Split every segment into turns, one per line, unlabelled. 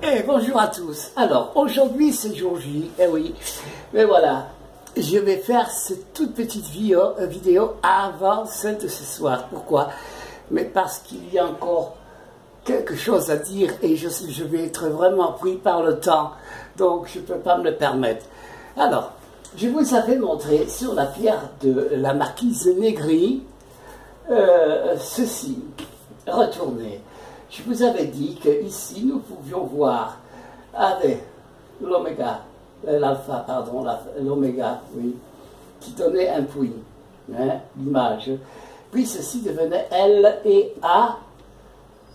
Et bonjour à tous. Alors, aujourd'hui c'est jour J, eh oui, mais voilà, je vais faire cette toute petite vidéo avant celle de ce soir. Pourquoi? Mais parce qu'il y a encore quelque chose à dire et je vais être vraiment pris par le temps, donc je ne peux pas me le permettre. Alors, je vous avais montré sur la pierre de la marquise Négri, ceci, retournez. Je vous avais dit qu'ici nous pouvions voir avec l'oméga, l'alpha, pardon, l'oméga, oui, qui donnait un point, hein, l'image. Puis ceci devenait L et A,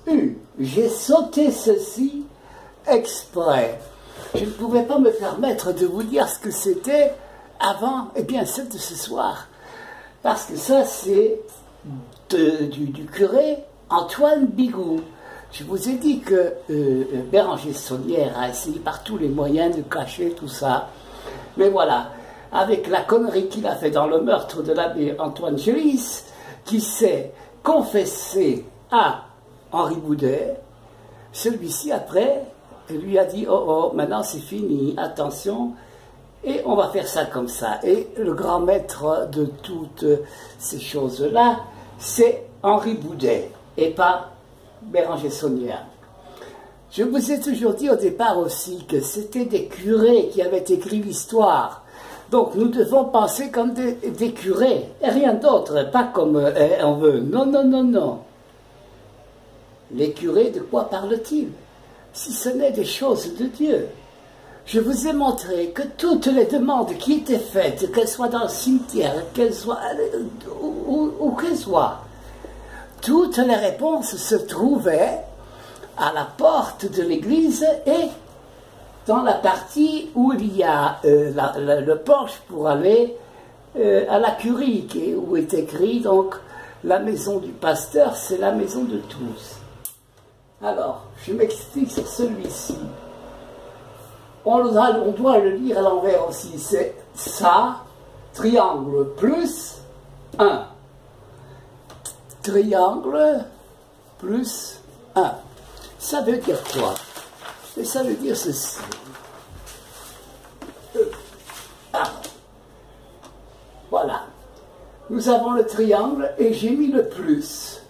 U. J'ai sauté ceci exprès. Je ne pouvais pas me permettre de vous dire ce que c'était avant, eh bien, celle de ce soir. Parce que ça, c'est du curé Antoine Bigou. Je vous ai dit que Béranger Saunière a essayé par tous les moyens de cacher tout ça. Mais voilà, avec la connerie qu'il a fait dans le meurtre de l'abbé Antoine Gélis, qui s'est confessé à Henri Boudet, celui-ci après lui a dit « Oh oh, maintenant c'est fini, attention ». Et on va faire ça comme ça. Et le grand maître de toutes ces choses-là, c'est Henri Boudet, et pas Béranger Saunière. Je vous ai toujours dit au départ aussi que c'était des curés qui avaient écrit l'histoire. Donc nous devons penser comme des curés, et rien d'autre, pas comme on veut. Non, non, non, non. Les curés, de quoi parlent-ils? Si ce n'est des choses de Dieu. Je vous ai montré que toutes les demandes qui étaient faites, qu'elles soient dans le cimetière, qu'elles soient où qu'elles soient, toutes les réponses se trouvaient à la porte de l'église et dans la partie où il y a le porche pour aller à la curie, où est écrit donc la maison du pasteur, c'est la maison de tous. Alors, je m'explique sur celui-ci. On doit le lire à l'envers aussi. C'est ça, triangle plus 1. Triangle plus 1. Ça veut dire quoi? Et ça veut dire ceci. Voilà. Nous avons le triangle et j'ai mis le plus.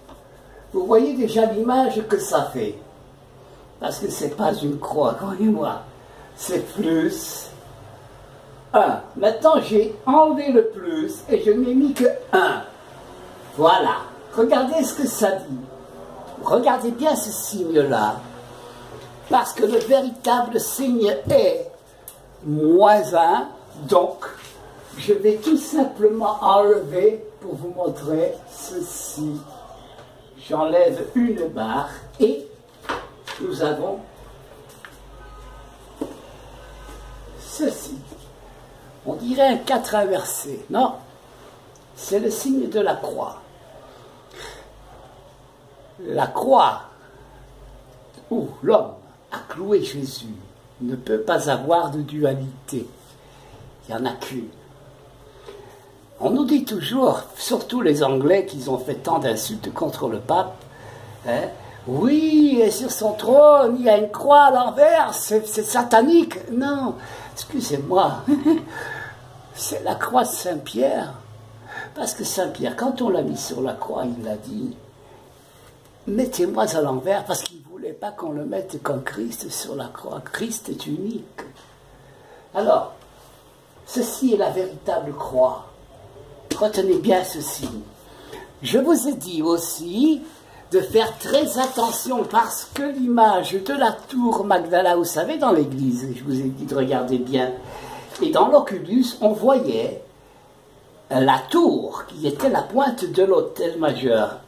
Vous voyez déjà l'image que ça fait. Parce que ce n'est pas une croix, croyez-moi. C'est plus 1. Maintenant, j'ai enlevé le plus et je n'ai mis que 1. Voilà. Regardez ce que ça dit. Regardez bien ce signe-là. Parce que le véritable signe est -1. Donc, je vais tout simplement enlever pour vous montrer ceci. J'enlève une barre et nous avons ceci. On dirait un 4 inversé. Non, c'est le signe de la croix. La croix où l'homme a cloué Jésus ne peut pas avoir de dualité. Il n'y en a qu'une. On nous dit toujours, surtout les Anglais, qu'ils ont fait tant d'insultes contre le pape. Hein, oui, et sur son trône, il y a une croix à l'envers, c'est satanique. Non, excusez-moi, c'est la croix de Saint-Pierre. Parce que Saint-Pierre, quand on l'a mis sur la croix, il a dit « Mettez-moi à l'envers » parce qu'il ne voulait pas qu'on le mette comme Christ sur la croix. Christ est unique. Alors, ceci est la véritable croix. Retenez bien ceci. Je vous ai dit aussi de faire très attention parce que l'image de la tour Magdala, vous savez, dans l'église, je vous ai dit de regarder bien, et dans l'oculus, on voyait la tour qui était la pointe de l'autel majeur.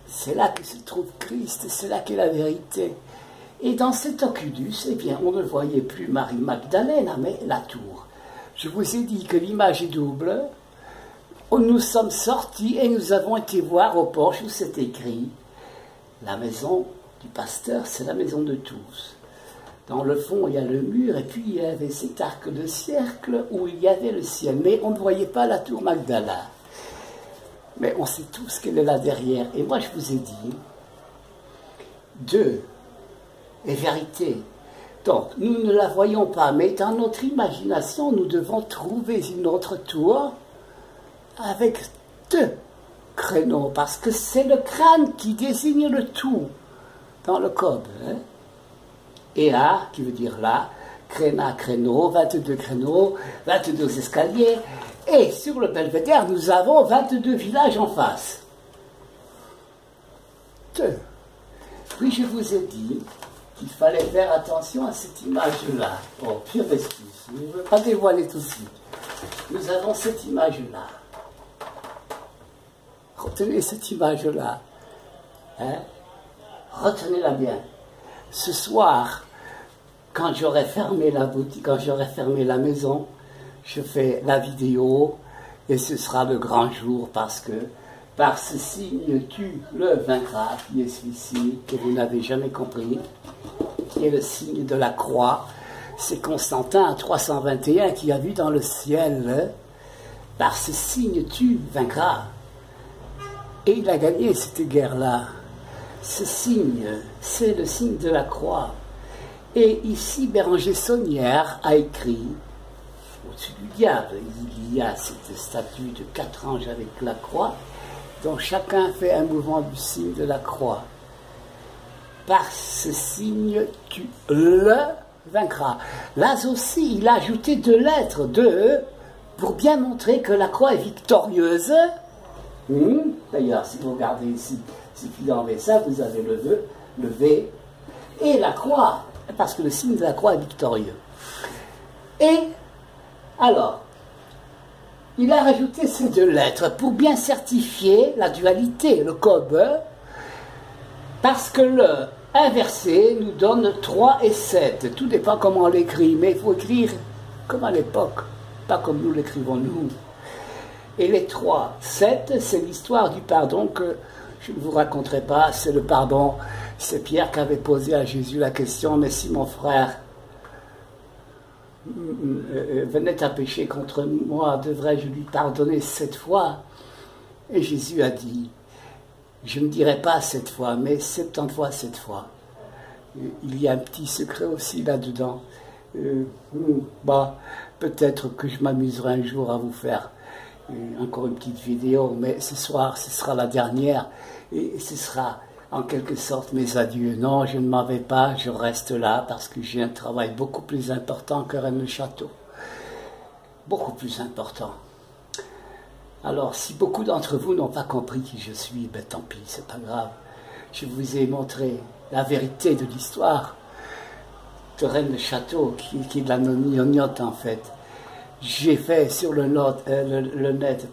C'est là que se trouve Christ, c'est là qu'est la vérité. Et dans cet oculus, eh bien, on ne voyait plus Marie Magdalène, mais la tour. Je vous ai dit que l'image est double. Nous sommes sortis et nous avons été voir au porche où c'est écrit « La maison du pasteur, c'est la maison de tous ». Dans le fond, il y a le mur et puis il y avait cet arc de cercle où il y avait le ciel. Mais on ne voyait pas la tour Magdala. Mais on sait tous qu'elle est là derrière. Et moi, je vous ai dit, et vérité. Donc, nous ne la voyons pas, mais dans notre imagination, nous devons trouver une autre tour avec deux créneaux, parce que c'est le crâne qui désigne le tout dans le cob. Hein? Et là, qui veut dire là, créna, créneau, 22 créneaux, 22 escaliers, et sur le belvédère, nous avons 22 villages en face. Deux. Puis je vous ai dit qu'il fallait faire attention à cette image-là. Oh, pire excuse, je ne veux pas dévoiler tout de suite. Nous avons cette image-là. Retenez cette image-là. Hein? Retenez-la bien. Ce soir, quand j'aurai fermé la boutique, quand j'aurai fermé la maison, je fais la vidéo et ce sera le grand jour parce que par ce signe tu le vaincras, qui est celui-ci, que vous n'avez jamais compris, qui est le signe de la croix. C'est Constantin à 321 qui a vu dans le ciel, par ce signe tu vaincras. Et il a gagné cette guerre-là. Ce signe, c'est le signe de la croix. Et ici, Béranger Saunière a écrit, au-dessus du diable, il y a cette statue de 4 anges avec la croix, dont chacun fait un mouvement du signe de la croix. Par ce signe, tu le vaincras. Là aussi, il a ajouté 2 lettres, 2, pour bien montrer que la croix est victorieuse. D'ailleurs, si vous regardez ici, il suffit d'enlever ça, vous avez le V, et la croix, parce que le signe de la croix est victorieux. Et, alors, il a rajouté ces 2 lettres pour bien certifier la dualité, le cob, parce que le inversé nous donne 3 et 7. Tout dépend comment on l'écrit, mais il faut écrire comme à l'époque, pas comme nous l'écrivons nous. Et les 3, 7, c'est l'histoire du pardon que je ne vous raconterai pas, c'est le pardon. C'est Pierre qui avait posé à Jésus la question, mais si mon frère venait à pécher contre moi, devrais-je lui pardonner 7 fois? Et Jésus a dit, je ne dirai pas 7 fois, mais 70 fois 7 fois. Il y a un petit secret aussi là-dedans. Peut-être que je m'amuserai un jour à vous faire encore une petite vidéo, mais ce soir, ce sera la dernière, et ce sera en quelque sorte mes adieux. Non, je ne m'en vais pas, je reste là, parce que j'ai un travail beaucoup plus important que Rennes-le-Château. Beaucoup plus important. Alors, si beaucoup d'entre vous n'ont pas compris qui je suis, ben tant pis, c'est pas grave. Je vous ai montré la vérité de l'histoire de Rennes-le-Château, qui est de la gnognotte en fait. J'ai fait sur le net,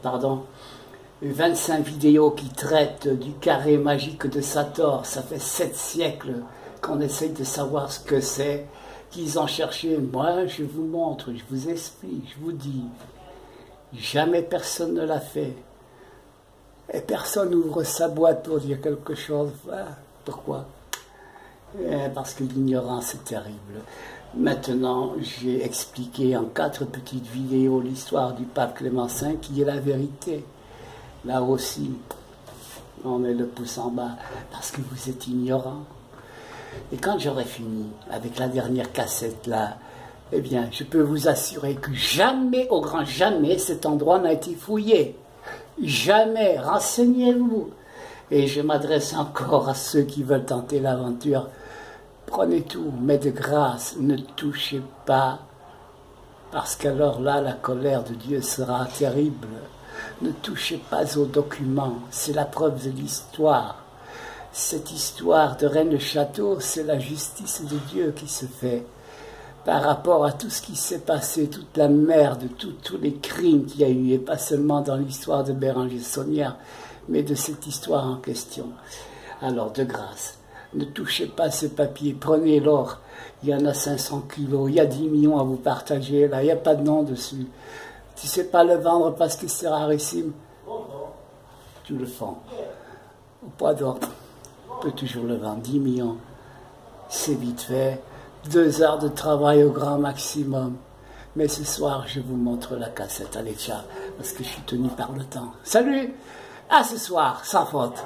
25 vidéos qui traitent du carré magique de Sator. Ça fait 7 siècles qu'on essaye de savoir ce que c'est, qu'ils ont cherché. Moi, je vous montre, je vous explique, je vous dis. Jamais personne ne l'a fait. Et personne n'ouvre sa boîte pour dire quelque chose. Pourquoi? Parce que l'ignorance est terrible. Maintenant, j'ai expliqué en 4 petites vidéos l'histoire du pape Clément V, qui est la vérité. Là aussi, on met le pouce en bas, parce que vous êtes ignorants. Et quand j'aurai fini avec la dernière cassette là, eh bien, je peux vous assurer que jamais, au grand jamais, cet endroit n'a été fouillé. Jamais, renseignez-vous. Et je m'adresse encore à ceux qui veulent tenter l'aventure. Prenez tout, mais de grâce, ne touchez pas, parce qu'alors là, la colère de Dieu sera terrible. Ne touchez pas aux documents, c'est la preuve de l'histoire. Cette histoire de Rennes-le-Château, c'est la justice de Dieu qui se fait. Par rapport à tout ce qui s'est passé, toute la merde, tous les crimes qu'il y a eu, et pas seulement dans l'histoire de Béranger Saunière, mais de cette histoire en question. Alors, de grâce, ne touchez pas ce papier, prenez l'or, il y en a 500 kilos, il y a 10 millions à vous partager, là, il n'y a pas de nom dessus. Tu ne sais pas le vendre parce que c'est rarissime, tu le vends. Au poids d'or, tu peux toujours le vendre, 10 millions, c'est vite fait. 2 heures de travail au grand maximum. Mais ce soir, je vous montre la cassette. Allez, ciao, parce que je suis tenu par le temps. Salut! À ce soir, sans faute.